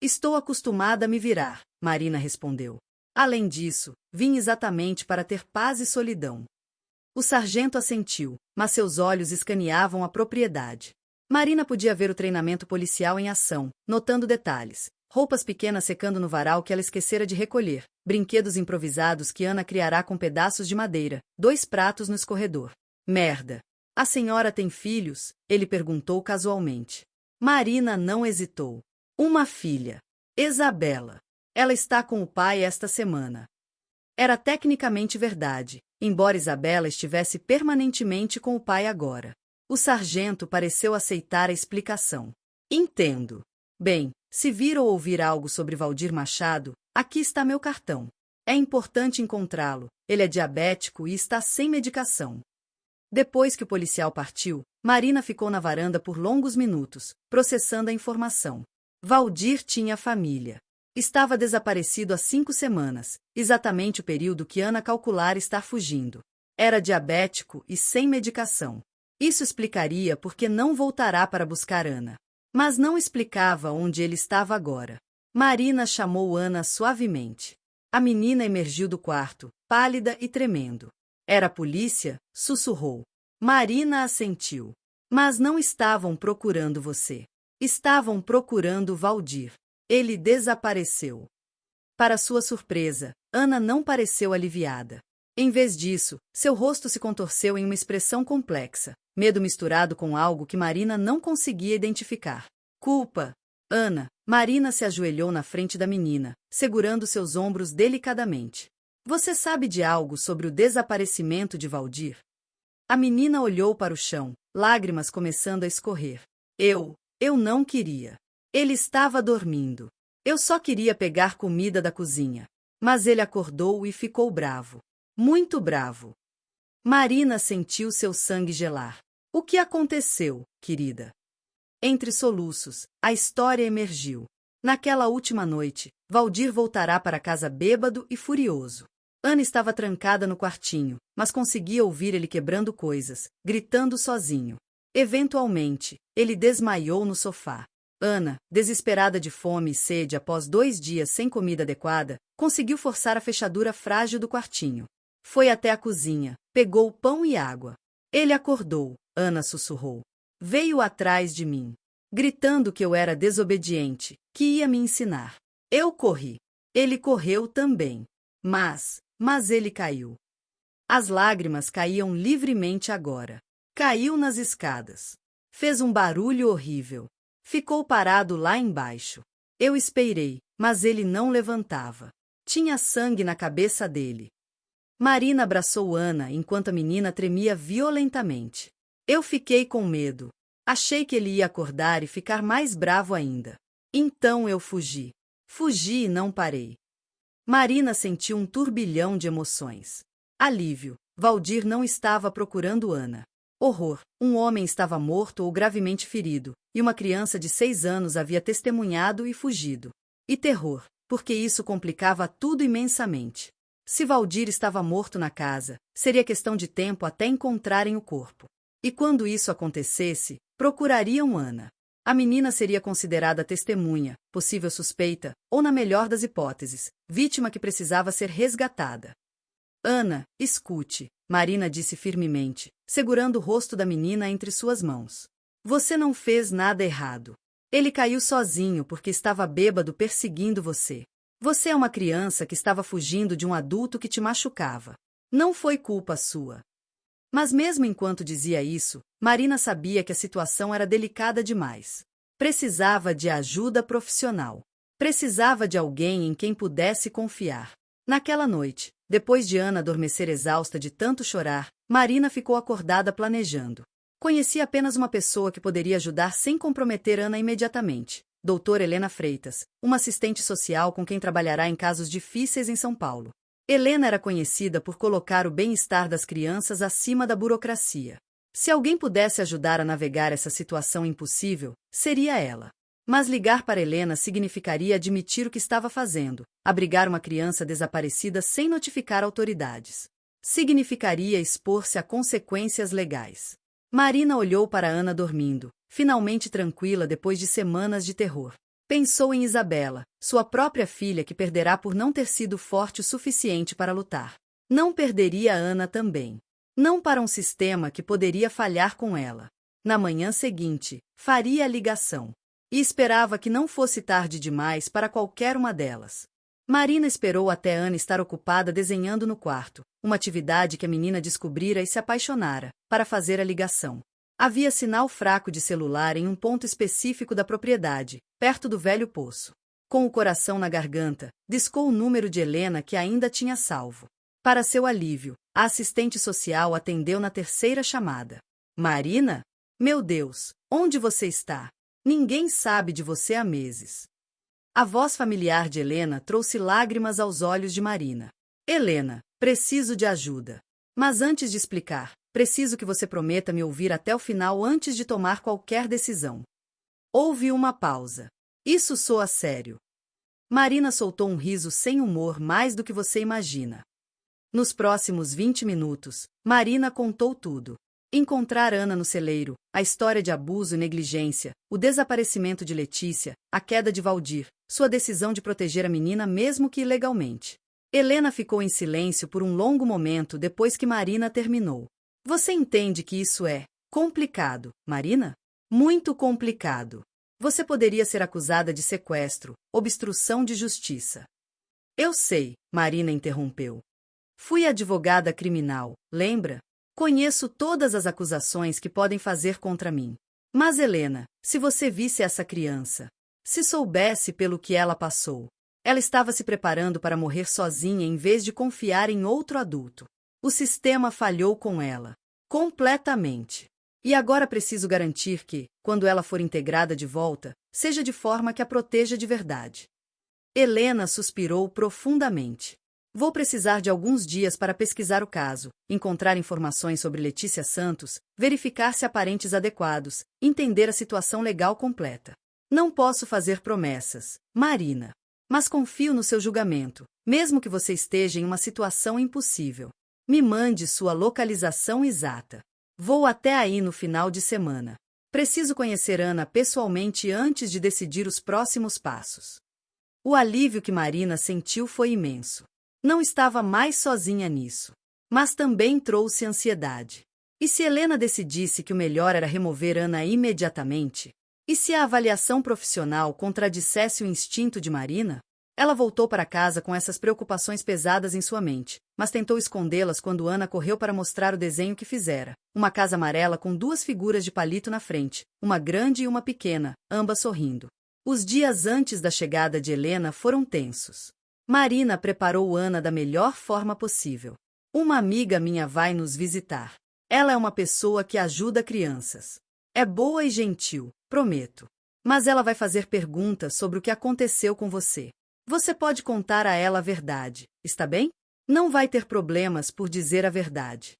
[SPEAKER 1] Estou acostumada a me virar, Marina respondeu. Além disso, vim exatamente para ter paz e solidão. O sargento assentiu, mas seus olhos escaneavam a propriedade. Marina podia ver o treinamento policial em ação, notando detalhes. Roupas pequenas secando no varal que ela esquecera de recolher, brinquedos improvisados que Ana criará com pedaços de madeira, 2 pratos no escorredor. Merda! A senhora tem filhos? Ele perguntou casualmente. Marina não hesitou. Uma filha. Isabela. Ela está com o pai esta semana. Era tecnicamente verdade, embora Isabela estivesse permanentemente com o pai agora. O sargento pareceu aceitar a explicação. Entendo. Bem, se vir ou ouvir algo sobre Valdir Machado, aqui está meu cartão. É importante encontrá-lo, ele é diabético e está sem medicação. Depois que o policial partiu, Marina ficou na varanda por longos minutos, processando a informação. Valdir tinha família. Estava desaparecido há 5 semanas, exatamente o período que Ana calculara estar fugindo. Era diabético e sem medicação. Isso explicaria por que não voltará para buscar Ana. Mas não explicava onde ele estava agora. Marina chamou Ana suavemente. A menina emergiu do quarto, pálida e tremendo. Era a polícia? Sussurrou. Marina assentiu. Mas não estavam procurando você. Estavam procurando Valdir. Ele desapareceu. Para sua surpresa, Ana não pareceu aliviada. Em vez disso, seu rosto se contorceu em uma expressão complexa, medo misturado com algo que Marina não conseguia identificar. Culpa. Ana. Marina se ajoelhou na frente da menina, segurando seus ombros delicadamente. Você sabe de algo sobre o desaparecimento de Valdir? A menina olhou para o chão, lágrimas começando a escorrer. Eu não queria. Ele estava dormindo. Eu só queria pegar comida da cozinha. Mas ele acordou e ficou bravo. Muito bravo. Marina sentiu seu sangue gelar. O que aconteceu, querida? Entre soluços, a história emergiu. Naquela última noite, Valdir voltará para casa bêbado e furioso. Ana estava trancada no quartinho, mas conseguia ouvir ele quebrando coisas, gritando sozinho. Eventualmente, ele desmaiou no sofá. Ana, desesperada de fome e sede após 2 dias sem comida adequada, conseguiu forçar a fechadura frágil do quartinho. Foi até a cozinha, pegou pão e água. Ele acordou, Ana sussurrou. Veio atrás de mim, gritando que eu era desobediente, que ia me ensinar. Eu corri. Ele correu também. Mas ele caiu. As lágrimas caíam livremente agora. Caiu nas escadas. Fez um barulho horrível. Ficou parado lá embaixo. Eu esperei, mas ele não levantava. Tinha sangue na cabeça dele. Marina abraçou Ana enquanto a menina tremia violentamente. Eu fiquei com medo. Achei que ele ia acordar e ficar mais bravo ainda. Então eu fugi. Fugi e não parei. Marina sentiu um turbilhão de emoções. Alívio. Valdir não estava procurando Ana. Horror. Um homem estava morto ou gravemente ferido, e uma criança de 6 anos havia testemunhado e fugido. E terror, porque isso complicava tudo imensamente. Se Valdir estava morto na casa, seria questão de tempo até encontrarem o corpo. E quando isso acontecesse, procurariam Ana. A menina seria considerada testemunha, possível suspeita, ou, na melhor das hipóteses, vítima que precisava ser resgatada. Ana, escute, Marina disse firmemente, segurando o rosto da menina entre suas mãos. Você não fez nada errado. Ele caiu sozinho porque estava bêbado perseguindo você. Você é uma criança que estava fugindo de um adulto que te machucava. Não foi culpa sua. Mas mesmo enquanto dizia isso, Marina sabia que a situação era delicada demais. Precisava de ajuda profissional. Precisava de alguém em quem pudesse confiar. Naquela noite, depois de Ana adormecer exausta de tanto chorar, Marina ficou acordada planejando. Conhecia apenas uma pessoa que poderia ajudar sem comprometer Ana imediatamente. Doutora Helena Freitas, uma assistente social com quem trabalhará em casos difíceis em São Paulo. Helena era conhecida por colocar o bem-estar das crianças acima da burocracia. Se alguém pudesse ajudar a navegar essa situação impossível, seria ela. Mas ligar para Helena significaria admitir o que estava fazendo, abrigar uma criança desaparecida sem notificar autoridades. Significaria expor-se a consequências legais. Marina olhou para Ana dormindo, finalmente tranquila depois de semanas de terror. Pensou em Isabela, sua própria filha que perderá por não ter sido forte o suficiente para lutar. Não perderia Ana também. Não para um sistema que poderia falhar com ela. Na manhã seguinte, faria a ligação. E esperava que não fosse tarde demais para qualquer uma delas. Marina esperou até Ana estar ocupada desenhando no quarto, uma atividade que a menina descobrira e se apaixonara, para fazer a ligação. Havia sinal fraco de celular em um ponto específico da propriedade, perto do velho poço. Com o coração na garganta, discou o número de Helena que ainda tinha salvo. Para seu alívio, a assistente social atendeu na terceira chamada. Marina? Meu Deus, onde você está? Ninguém sabe de você há meses. A voz familiar de Helena trouxe lágrimas aos olhos de Marina. Helena, preciso de ajuda. Mas antes de explicar, preciso que você prometa me ouvir até o final antes de tomar qualquer decisão. Houve uma pausa. Isso soa sério. Marina soltou um riso sem humor mais do que você imagina. Nos próximos 20 minutos, Marina contou tudo. Encontrar Ana no celeiro, a história de abuso e negligência, o desaparecimento de Letícia, a queda de Valdir, sua decisão de proteger a menina mesmo que ilegalmente. Helena ficou em silêncio por um longo momento depois que Marina terminou. Você entende que isso é complicado, Marina? Muito complicado. Você poderia ser acusada de sequestro, obstrução de justiça. Eu sei, Marina interrompeu. Fui advogada criminal, lembra? Conheço todas as acusações que podem fazer contra mim. Mas, Helena, se você visse essa criança, se soubesse pelo que ela passou, ela estava se preparando para morrer sozinha em vez de confiar em outro adulto. O sistema falhou com ela. Completamente. E agora preciso garantir que, quando ela for integrada de volta, seja de forma que a proteja de verdade. Helena suspirou profundamente. Vou precisar de alguns dias para pesquisar o caso, encontrar informações sobre Letícia Santos, verificar se há parentes adequados, entender a situação legal completa. Não posso fazer promessas, Marina. Mas confio no seu julgamento, mesmo que você esteja em uma situação impossível. Me mande sua localização exata. Vou até aí no final de semana. Preciso conhecer Ana pessoalmente antes de decidir os próximos passos. O alívio que Marina sentiu foi imenso. Não estava mais sozinha nisso. Mas também trouxe ansiedade. E se Helena decidisse que o melhor era remover Ana imediatamente? E se a avaliação profissional contradissesse o instinto de Marina? Ela voltou para casa com essas preocupações pesadas em sua mente, mas tentou escondê-las quando Ana correu para mostrar o desenho que fizera. Uma casa amarela com duas figuras de palito na frente, uma grande e uma pequena, ambas sorrindo. Os dias antes da chegada de Helena foram tensos. Marina preparou Ana da melhor forma possível. Uma amiga minha vai nos visitar. Ela é uma pessoa que ajuda crianças. É boa e gentil, prometo. Mas ela vai fazer perguntas sobre o que aconteceu com você. Você pode contar a ela a verdade, está bem? Não vai ter problemas por dizer a verdade.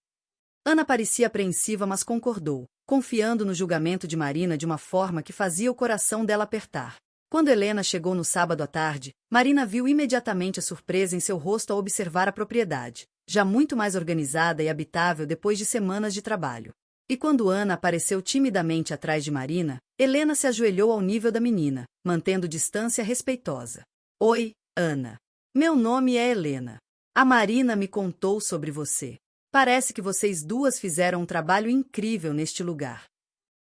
[SPEAKER 1] Ana parecia apreensiva, mas concordou, confiando no julgamento de Marina de uma forma que fazia o coração dela apertar. Quando Helena chegou no sábado à tarde, Marina viu imediatamente a surpresa em seu rosto ao observar a propriedade, já muito mais organizada e habitável depois de semanas de trabalho. E quando Ana apareceu timidamente atrás de Marina, Helena se ajoelhou ao nível da menina, mantendo distância respeitosa. Oi, Ana. Meu nome é Helena. A Marina me contou sobre você. Parece que vocês duas fizeram um trabalho incrível neste lugar.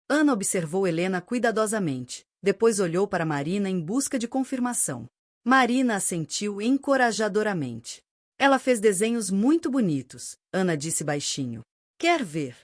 [SPEAKER 1] Ana observou Helena cuidadosamente, depois olhou para Marina em busca de confirmação. Marina assentiu encorajadoramente. Ela fez desenhos muito bonitos, Ana disse baixinho. Quer ver?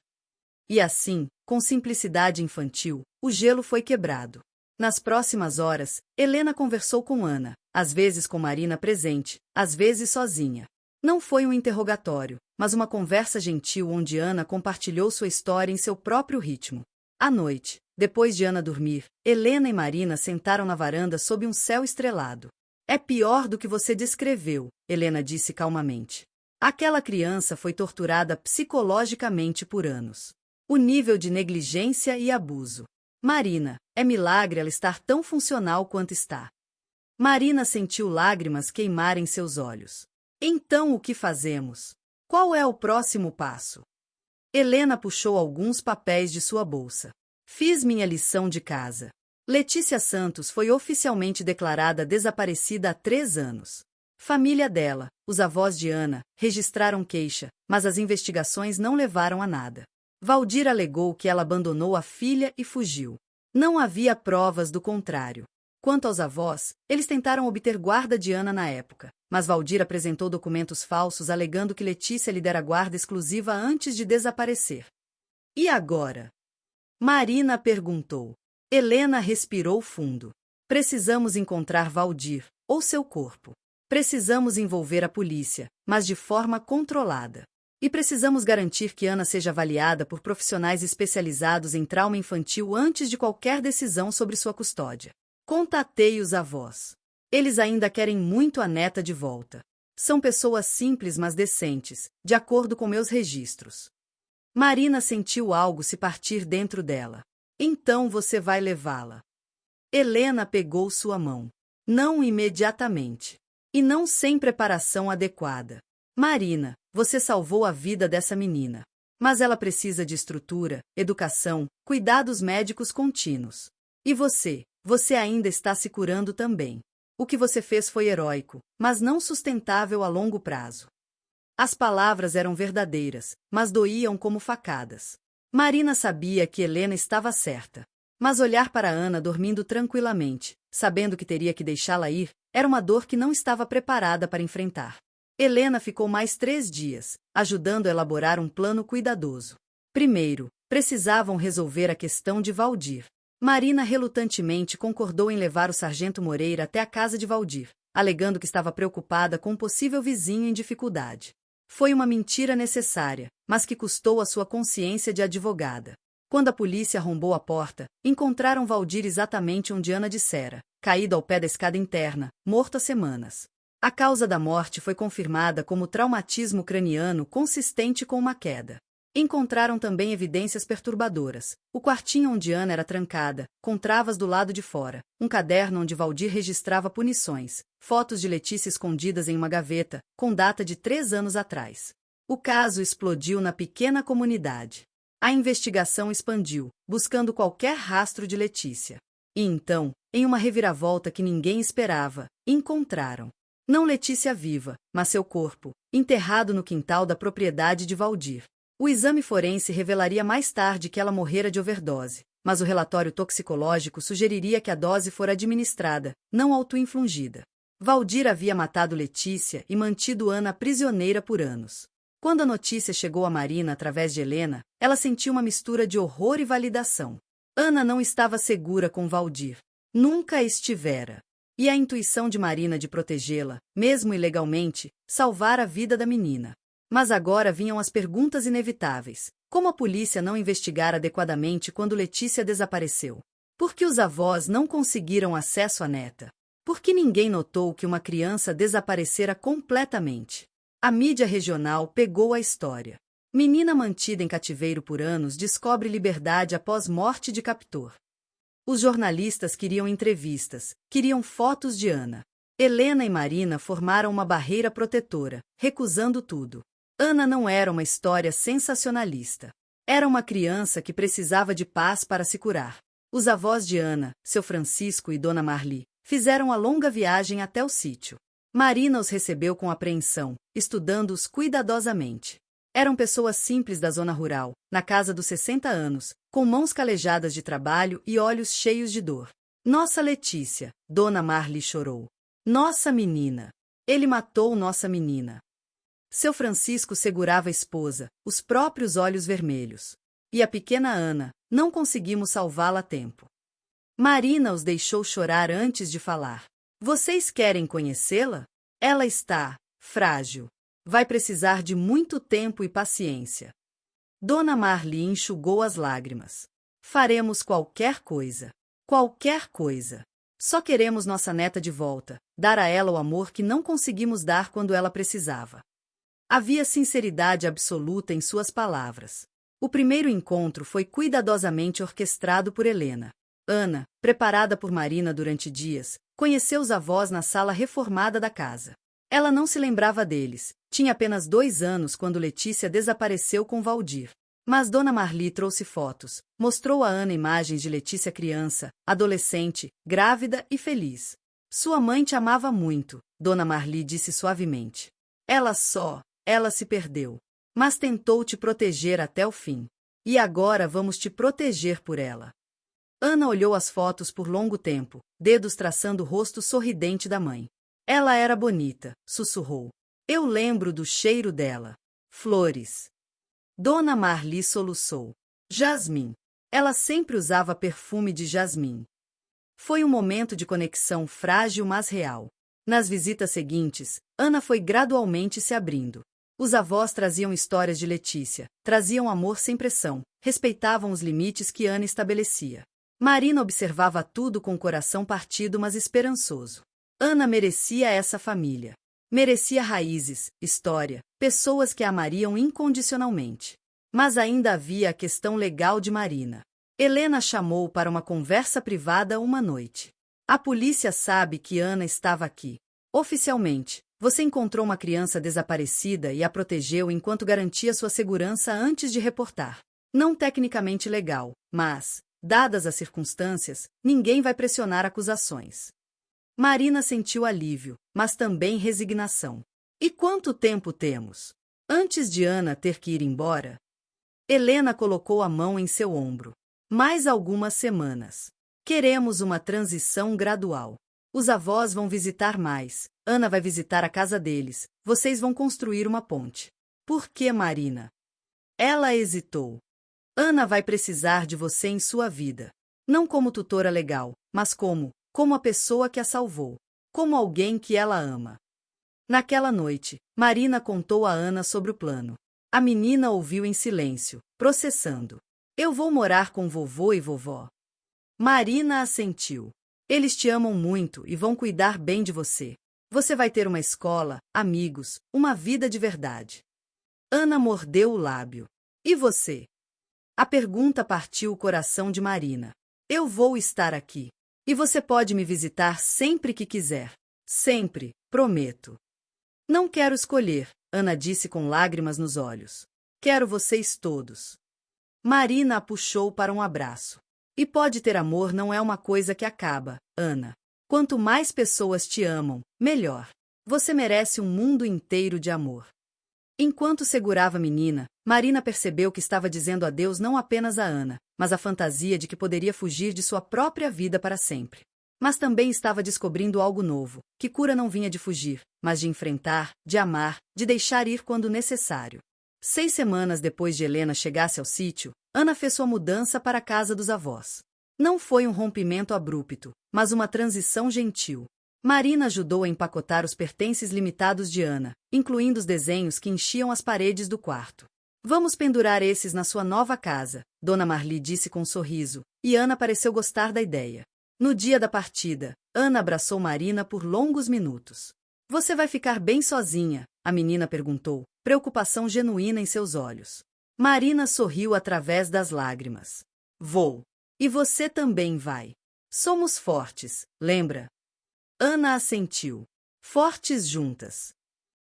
[SPEAKER 1] E assim, com simplicidade infantil, o gelo foi quebrado. Nas próximas horas, Helena conversou com Ana, às vezes com Marina presente, às vezes sozinha. Não foi um interrogatório, mas uma conversa gentil onde Ana compartilhou sua história em seu próprio ritmo. À noite, depois de Ana dormir, Helena e Marina sentaram na varanda sob um céu estrelado. É pior do que você descreveu, Helena disse calmamente. Aquela criança foi torturada psicologicamente por anos. O nível de negligência e abuso. Marina, é milagre ela estar tão funcional quanto está. Marina sentiu lágrimas queimarem seus olhos. Então o que fazemos? Qual é o próximo passo? Helena puxou alguns papéis de sua bolsa. Fiz minha lição de casa. Letícia Santos foi oficialmente declarada desaparecida há 3 anos. Família dela, os avós de Ana, registraram queixa, mas as investigações não levaram a nada. Valdir alegou que ela abandonou a filha e fugiu. Não havia provas do contrário. Quanto aos avós, eles tentaram obter guarda de Ana na época, mas Valdir apresentou documentos falsos alegando que Letícia lhe dera guarda exclusiva antes de desaparecer. E agora? Marina perguntou. Helena respirou fundo. Precisamos encontrar Valdir, ou seu corpo. Precisamos envolver a polícia, mas de forma controlada. E precisamos garantir que Ana seja avaliada por profissionais especializados em trauma infantil antes de qualquer decisão sobre sua custódia. Contatei os avós. Eles ainda querem muito a neta de volta. São pessoas simples mas decentes, de acordo com meus registros. Marina sentiu algo se partir dentro dela. Então você vai levá-la. Helena pegou sua mão. Não imediatamente. E não sem preparação adequada. Marina, você salvou a vida dessa menina. Mas ela precisa de estrutura, educação, cuidados médicos contínuos. E você ainda está se curando também. O que você fez foi heróico, mas não sustentável a longo prazo. As palavras eram verdadeiras, mas doíam como facadas. Marina sabia que Helena estava certa. Mas olhar para Ana dormindo tranquilamente, sabendo que teria que deixá-la ir, era uma dor que não estava preparada para enfrentar. Helena ficou mais 3 dias, ajudando a elaborar um plano cuidadoso. Primeiro, precisavam resolver a questão de Valdir. Marina relutantemente concordou em levar o sargento Moreira até a casa de Valdir, alegando que estava preocupada com um possível vizinho em dificuldade. Foi uma mentira necessária, mas que custou a sua consciência de advogada. Quando a polícia arrombou a porta, encontraram Valdir exatamente onde Ana dissera, caído ao pé da escada interna, morto há semanas. A causa da morte foi confirmada como traumatismo craniano consistente com uma queda. Encontraram também evidências perturbadoras. O quartinho onde Ana era trancada, com travas do lado de fora, um caderno onde Valdir registrava punições, fotos de Letícia escondidas em uma gaveta, com data de 3 anos atrás. O caso explodiu na pequena comunidade. A investigação expandiu, buscando qualquer rastro de Letícia. E então, em uma reviravolta que ninguém esperava, encontraram. Não Letícia viva, mas seu corpo, enterrado no quintal da propriedade de Valdir. O exame forense revelaria mais tarde que ela morrera de overdose, mas o relatório toxicológico sugeriria que a dose fora administrada, não auto-infligida. Valdir havia matado Letícia e mantido Ana prisioneira por anos. Quando a notícia chegou a Marina através de Helena, ela sentiu uma mistura de horror e validação. Ana não estava segura com Valdir. Nunca estivera. E a intuição de Marina de protegê-la, mesmo ilegalmente, salvar a vida da menina. Mas agora vinham as perguntas inevitáveis. Como a polícia não investigara adequadamente quando Letícia desapareceu? Por que os avós não conseguiram acesso à neta? Por que ninguém notou que uma criança desaparecera completamente? A mídia regional pegou a história. Menina mantida em cativeiro por anos descobre liberdade após morte de captor. Os jornalistas queriam entrevistas, queriam fotos de Ana. Helena e Marina formaram uma barreira protetora, recusando tudo. Ana não era uma história sensacionalista. Era uma criança que precisava de paz para se curar. Os avós de Ana, seu Francisco e Dona Marli, fizeram a longa viagem até o sítio. Marina os recebeu com apreensão, estudando-os cuidadosamente. Eram pessoas simples da zona rural, na casa dos 60 anos, com mãos calejadas de trabalho e olhos cheios de dor. Nossa Letícia, Dona Marli chorou. Nossa menina. Ele matou nossa menina. Seu Francisco segurava a esposa, os próprios olhos vermelhos. E a pequena Ana, não conseguimos salvá-la a tempo. Marina os deixou chorar antes de falar. Vocês querem conhecê-la? Ela está frágil. Vai precisar de muito tempo e paciência. Dona Marli enxugou as lágrimas. Faremos qualquer coisa. Qualquer coisa. Só queremos nossa neta de volta, dar a ela o amor que não conseguimos dar quando ela precisava. Havia sinceridade absoluta em suas palavras. O primeiro encontro foi cuidadosamente orquestrado por Helena. Ana, preparada por Marina durante dias, conheceu os avós na sala reformada da casa. Ela não se lembrava deles, tinha apenas 2 anos quando Letícia desapareceu com Valdir. Mas Dona Marli trouxe fotos, mostrou a Ana imagens de Letícia criança, adolescente, grávida e feliz. Sua mãe te amava muito, Dona Marli disse suavemente. Ela se perdeu. Mas tentou te proteger até o fim. E agora vamos te proteger por ela. Ana olhou as fotos por longo tempo, dedos traçando o rosto sorridente da mãe. Ela era bonita, sussurrou. Eu lembro do cheiro dela. Flores. Dona Marli soluçou. Jasmim. Ela sempre usava perfume de jasmim. Foi um momento de conexão frágil mas real. Nas visitas seguintes, Ana foi gradualmente se abrindo. Os avós traziam histórias de Letícia, traziam amor sem pressão, respeitavam os limites que Ana estabelecia. Marina observava tudo com o coração partido mas esperançoso. Ana merecia essa família. Merecia raízes, história, pessoas que a amariam incondicionalmente. Mas ainda havia a questão legal de Marina. Helena chamou para uma conversa privada uma noite. A polícia sabe que Ana estava aqui. Oficialmente, você encontrou uma criança desaparecida e a protegeu enquanto garantia sua segurança antes de reportar. Não tecnicamente legal, mas, dadas as circunstâncias, ninguém vai pressionar acusações. Marina sentiu alívio, mas também resignação. E quanto tempo temos? Antes de Ana ter que ir embora? Helena colocou a mão em seu ombro. Mais algumas semanas. Queremos uma transição gradual. Os avós vão visitar mais. Ana vai visitar a casa deles. Vocês vão construir uma ponte. Por que, Marina? Ela hesitou. Ana vai precisar de você em sua vida. Não como tutora legal, mas como a pessoa que a salvou. Como alguém que ela ama. Naquela noite, Marina contou a Ana sobre o plano. A menina ouviu em silêncio, processando. Eu vou morar com vovô e vovó. Marina assentiu. Eles te amam muito e vão cuidar bem de você. Você vai ter uma escola, amigos, uma vida de verdade. Ana mordeu o lábio. E você? A pergunta partiu o coração de Marina. Eu vou estar aqui. E você pode me visitar sempre que quiser. Sempre, prometo. Não quero escolher, Ana disse com lágrimas nos olhos. Quero vocês todos. Marina a puxou para um abraço. E pode ter amor não é uma coisa que acaba, Ana. Quanto mais pessoas te amam, melhor. Você merece um mundo inteiro de amor. Enquanto segurava a menina, Marina percebeu que estava dizendo adeus não apenas a Ana, mas a fantasia de que poderia fugir de sua própria vida para sempre. Mas também estava descobrindo algo novo, que cura não vinha de fugir, mas de enfrentar, de amar, de deixar ir quando necessário. 6 semanas depois de Helena chegasse ao sítio, Ana fez sua mudança para a casa dos avós. Não foi um rompimento abrupto, mas uma transição gentil. Marina ajudou a empacotar os pertences limitados de Ana, incluindo os desenhos que enchiam as paredes do quarto. Vamos pendurar esses na sua nova casa, Dona Marli disse com um sorriso, e Ana pareceu gostar da ideia. No dia da partida, Ana abraçou Marina por longos minutos. Você vai ficar bem sozinha? A menina perguntou, preocupação genuína em seus olhos. Marina sorriu através das lágrimas. Vou. E você também vai. Somos fortes, lembra? Ana assentiu. Fortes juntas.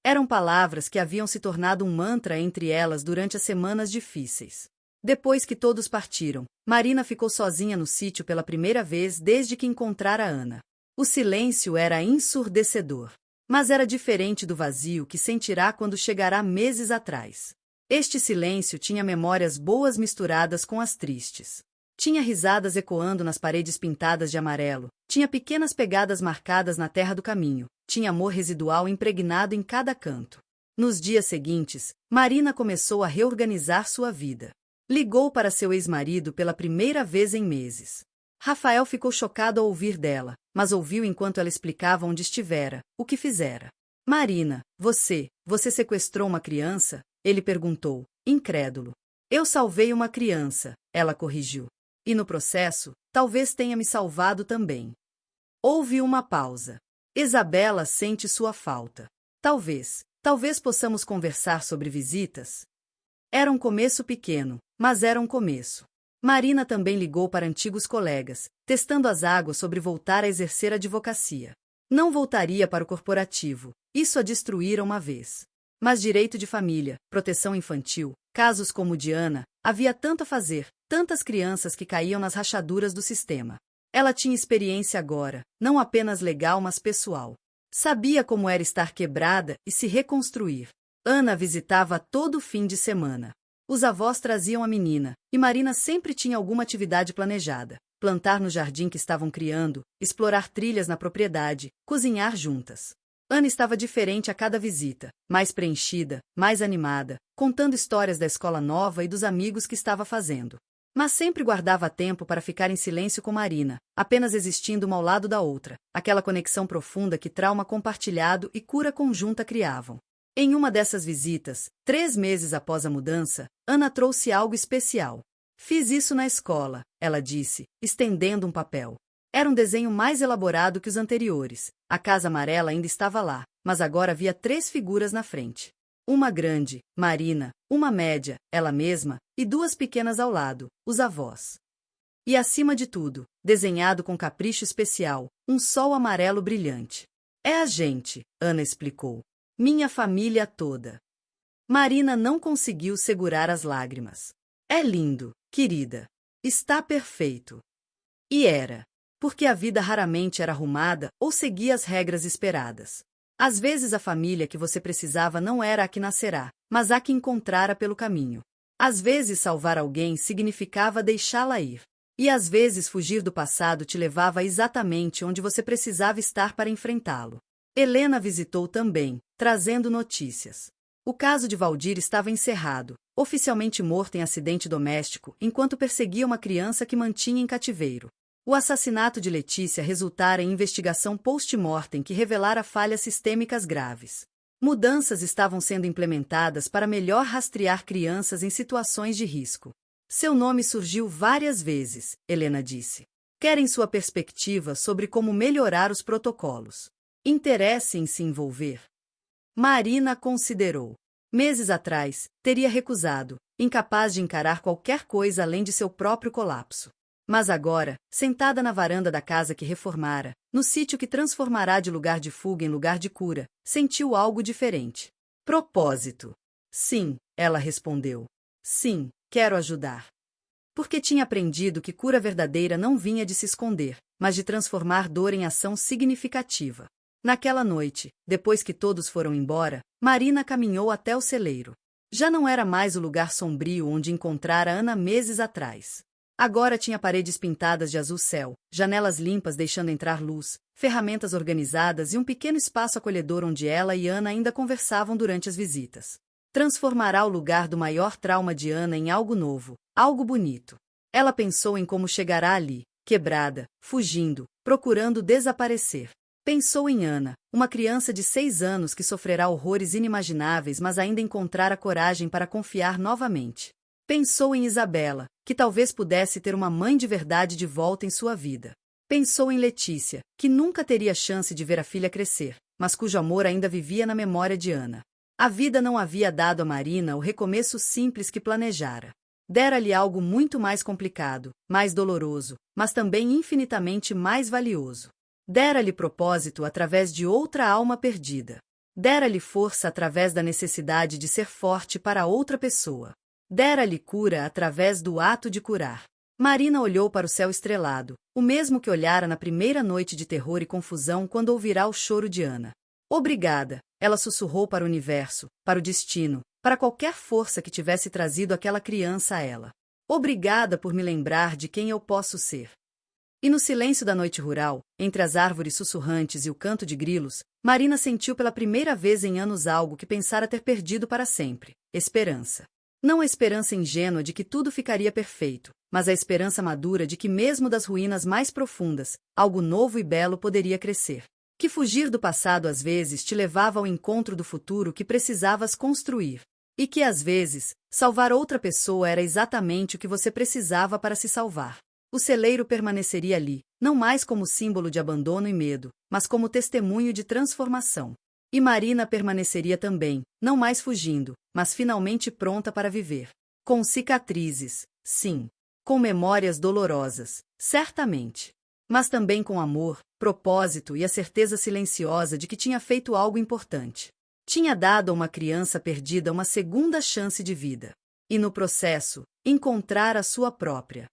[SPEAKER 1] Eram palavras que haviam se tornado um mantra entre elas durante as semanas difíceis. Depois que todos partiram, Marina ficou sozinha no sítio pela primeira vez desde que encontrara Ana. O silêncio era ensurdecedor, mas era diferente do vazio que sentirá quando chegará meses atrás. Este silêncio tinha memórias boas misturadas com as tristes. Tinha risadas ecoando nas paredes pintadas de amarelo, tinha pequenas pegadas marcadas na terra do caminho, tinha amor residual impregnado em cada canto. Nos dias seguintes, Marina começou a reorganizar sua vida. Ligou para seu ex-marido pela primeira vez em meses. Rafael ficou chocado ao ouvir dela, mas ouviu enquanto ela explicava onde estivera, o que fizera. Marina, você sequestrou uma criança? Ele perguntou, incrédulo. Eu salvei uma criança, ela corrigiu. E no processo, talvez tenha me salvado também. Houve uma pausa. Isabela sente sua falta. Talvez possamos conversar sobre visitas? Era um começo pequeno, mas era um começo. Marina também ligou para antigos colegas, testando as águas sobre voltar a exercer a advocacia. Não voltaria para o corporativo, isso a destruíra uma vez. Mas direito de família, proteção infantil, casos como o de Ana, havia tanto a fazer, tantas crianças que caíam nas rachaduras do sistema. Ela tinha experiência agora, não apenas legal mas pessoal. Sabia como era estar quebrada e se reconstruir. Ana visitava todo fim de semana. Os avós traziam a menina, e Marina sempre tinha alguma atividade planejada. Plantar no jardim que estavam criando, explorar trilhas na propriedade, cozinhar juntas. Ana estava diferente a cada visita, mais preenchida, mais animada, contando histórias da escola nova e dos amigos que estava fazendo. Mas sempre guardava tempo para ficar em silêncio com Marina, apenas existindo uma ao lado da outra, aquela conexão profunda que trauma compartilhado e cura conjunta criavam. Em uma dessas visitas, 3 meses após a mudança, Ana trouxe algo especial. Fiz isso na escola, ela disse, estendendo um papel. Era um desenho mais elaborado que os anteriores. A casa amarela ainda estava lá, mas agora havia 3 figuras na frente. Uma grande, Marina, uma média, ela mesma, e 2 pequenas ao lado, os avós. E acima de tudo, desenhado com capricho especial, um sol amarelo brilhante. É a gente, Ana explicou. Minha família toda. Marina não conseguiu segurar as lágrimas. É lindo, querida. Está perfeito. E era. Porque a vida raramente era arrumada ou seguia as regras esperadas. Às vezes a família que você precisava não era a que nascerá, mas a que encontrara pelo caminho. Às vezes salvar alguém significava deixá-la ir. E às vezes fugir do passado te levava exatamente onde você precisava estar para enfrentá-lo. Helena visitou também, trazendo notícias. O caso de Valdir estava encerrado, oficialmente morto em acidente doméstico, enquanto perseguia uma criança que mantinha em cativeiro. O assassinato de Letícia resultara em investigação post-mortem que revelara falhas sistêmicas graves. Mudanças estavam sendo implementadas para melhor rastrear crianças em situações de risco. Seu nome surgiu várias vezes, Helena disse. Querem sua perspectiva sobre como melhorar os protocolos. Interesse em se envolver? Marina considerou. Meses atrás, teria recusado, incapaz de encarar qualquer coisa além de seu próprio colapso. Mas agora, sentada na varanda da casa que reformara, no sítio que transformará de lugar de fuga em lugar de cura, sentiu algo diferente. Propósito. Sim, ela respondeu. Sim, quero ajudar. Porque tinha aprendido que cura verdadeira não vinha de se esconder, mas de transformar dor em ação significativa. Naquela noite, depois que todos foram embora, Marina caminhou até o celeiro. Já não era mais o lugar sombrio onde encontrara Ana meses atrás. Agora tinha paredes pintadas de azul céu, janelas limpas deixando entrar luz, ferramentas organizadas e um pequeno espaço acolhedor onde ela e Ana ainda conversavam durante as visitas. Transformará o lugar do maior trauma de Ana em algo novo, algo bonito. Ela pensou em como chegará ali, quebrada, fugindo, procurando desaparecer. Pensou em Ana, uma criança de 6 anos que sofrerá horrores inimagináveis mas ainda encontrara coragem para confiar novamente. Pensou em Isabela, que talvez pudesse ter uma mãe de verdade de volta em sua vida. Pensou em Letícia, que nunca teria chance de ver a filha crescer, mas cujo amor ainda vivia na memória de Ana. A vida não havia dado a Marina o recomeço simples que planejara. Dera-lhe algo muito mais complicado, mais doloroso, mas também infinitamente mais valioso. Dera-lhe propósito através de outra alma perdida. Dera-lhe força através da necessidade de ser forte para outra pessoa. Dera-lhe cura através do ato de curar. Marina olhou para o céu estrelado, o mesmo que olhara na primeira noite de terror e confusão quando ouvirá o choro de Ana. Obrigada, ela sussurrou para o universo, para o destino, para qualquer força que tivesse trazido aquela criança a ela. Obrigada por me lembrar de quem eu posso ser. E no silêncio da noite rural, entre as árvores sussurrantes e o canto de grilos, Marina sentiu pela primeira vez em anos algo que pensara ter perdido para sempre: esperança. Não a esperança ingênua de que tudo ficaria perfeito, mas a esperança madura de que mesmo das ruínas mais profundas, algo novo e belo poderia crescer. Que fugir do passado às vezes te levava ao encontro do futuro que precisavas construir. E que às vezes, salvar outra pessoa era exatamente o que você precisava para se salvar. O celeiro permaneceria ali, não mais como símbolo de abandono e medo, mas como testemunho de transformação. E Marina permaneceria também, não mais fugindo, mas finalmente pronta para viver. Com cicatrizes, sim. Com memórias dolorosas, certamente. Mas também com amor, propósito e a certeza silenciosa de que tinha feito algo importante. Tinha dado a uma criança perdida uma segunda chance de vida. E no processo, encontrar a sua própria.